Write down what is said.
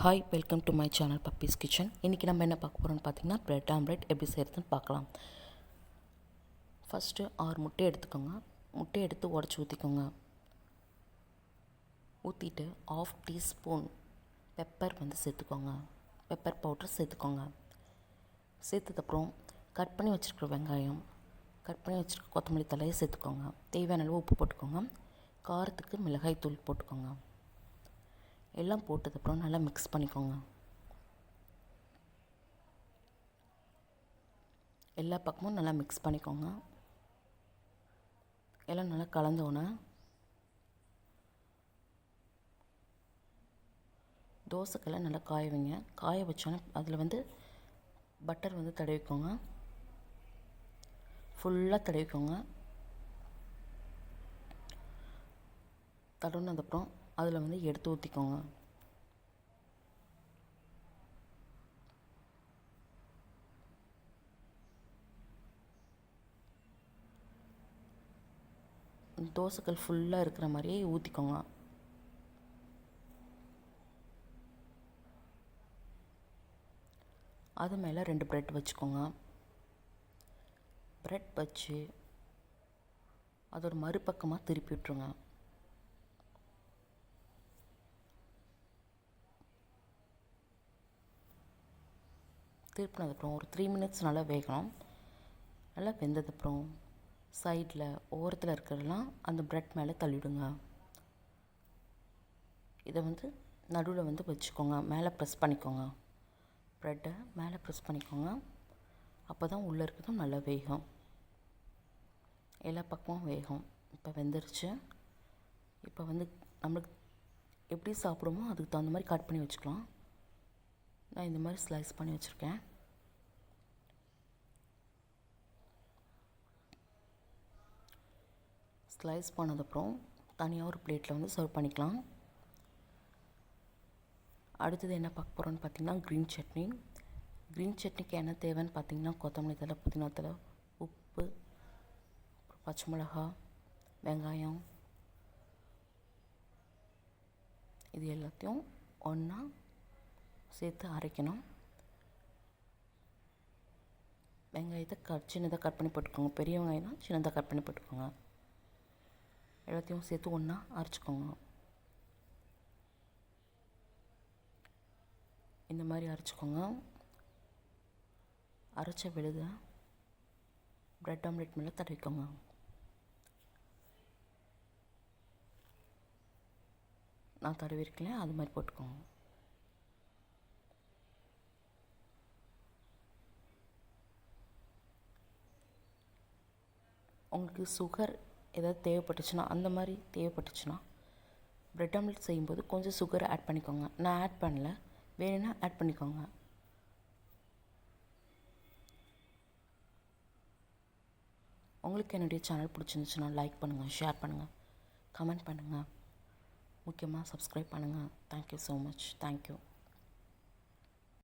Hi, welcome to my channel puppies kitchen. இன்றைக்கி நம்ம என்ன பார்க்க போகிறோம்னு பார்த்தீங்கன்னா, ப்ரெட் ஆம்லெட் எப்படி செய்கிறதுன்னு பார்க்கலாம். ஃபஸ்ட்டு 6 முட்டை எடுத்துக்கோங்க. முட்டையை எடுத்து உடச்சி ஊற்றிக்கோங்க. ஊற்றிட்டு 1/2 டீஸ்பூன் பெப்பர் சேர்த்துக்கோங்க. பெப்பர் பவுட்ரு சேர்த்துக்கோங்க. சேர்த்ததுக்கப்புறம் கட் பண்ணி வச்சுருக்கிற வெங்காயம், கட் பண்ணி வச்சுருக்க கொத்தமல்லி தலையை சேர்த்துக்கோங்க. தேவையான அளவு உப்பு போட்டுக்கோங்க. காரத்துக்கு மிளகாய் தூள் போட்டுக்கோங்க. எல்லாம் போட்டதுக்கப்புறம் நல்லா மிக்ஸ் பண்ணிக்கோங்க. எல்லா பக்கமும் நல்லா மிக்ஸ் பண்ணிக்கோங்க. எல்லாம் நல்லா கலந்தோன்னே தோசைக்கல்லை நல்லா காய வைங்க. காய வச்சோன்னே அதில் பட்டர் தடவிக்கோங்க. ஃபுல்லாக தடவிக்கோங்க. தடவினதுக்கப்புறம் அதில் எடுத்து ஊற்றிக்கோங்க. தோசைக்கல் ஃபுல்லாக இருக்கிற மாதிரியே ஊற்றிக்கோங்க. அது மேலே 2 ப்ரெட் வச்சுக்கோங்க. ப்ரெட் வச்சு அதோட மறுபக்கமாக திருப்பி விட்டுருங்க. திருப்பினதுக்கப்புறம் ஒரு 3 மினிட்ஸ் நல்லா வேகணும். நல்லா வெந்ததுக்கப்புறம் சைடில் ஓரத்தில் இருக்கிறதெல்லாம் அந்த ப்ரெட் மேலே தள்ளிவிடுங்க. இதை நடுவில் வச்சுக்கோங்க. மேலே ப்ரெஸ் பண்ணிக்கோங்க. ப்ரெட்டை மேலே ப்ரெஸ் பண்ணிக்கோங்க. அப்போ தான் உள்ளே இருக்கிறதும் நல்லா வேகும். எல்லா பக்கமும் வேகும். இப்போ வெந்துருச்சு. இப்போ நம்மளுக்கு எப்படி சாப்பிடுமோ அதுக்கு தகுந்த மாதிரி கட் பண்ணி வச்சுக்கலாம். நான் இந்த மாதிரி ஸ்லைஸ் பண்ணி வச்சுருக்கேன். ஸ்லைஸ் பண்ணதுக்கப்புறம் தனியாக ஒரு பிளேட்டில் சர்வ் பண்ணிக்கலாம். அடுத்தது என்ன பார்க்க போகிறோன்னு பார்த்திங்கன்னா, க்ரீன் சட்னி. க்ரீன் சட்னிக்கு என்ன தேவைன்னு பார்த்திங்கன்னா, கொத்தமல்லி தழை, புதினா தழை, உப்பு, பச்சை மிளகா, வெங்காயம், இது எல்லாத்தையும் ஒன்றா சேர்த்து அரைக்கணும். வெங்காயத்தை சின்னதாக கட் பண்ணி போட்டுக்கோங்க. பெரிய வெங்காயம் தான் சின்னதாக கட் பண்ணி போட்டுக்கோங்க. எல்லாத்தையும் சேர்த்து ஒன்றா அரைச்சிக்கோங்க. இந்த மாதிரி அரைச்சிக்கோங்க. அரைச்ச விழுதை ப்ரெட் ஆம்லெட் மேலே தடவிக்கோங்க. நான் தடவிருக்கேன், அது மாதிரி போட்டுக்கோங்க. உங்களுக்கு சுகர் ஏதாவது தேவைப்பட்டுச்சுன்னா, அந்த மாதிரி தேவைப்பட்டுச்சுன்னா ப்ரெட் ஆம்லெட் செய்யும்போது கொஞ்சம் சுகர் ஆட் பண்ணிக்கோங்க. நான் ஆட் பண்ணல, வேணும்னா ஆட் பண்ணிக்கோங்க. உங்களுக்கு என்னுடைய சேனல் பிடிச்சிருந்துச்சுன்னா லைக் பண்ணுங்கள், ஷேர் பண்ணுங்கள், கமெண்ட் பண்ணுங்கள், முக்கியமாக சப்ஸ்கிரைப் பண்ணுங்கள். Thank you so much. தேங்க்யூ.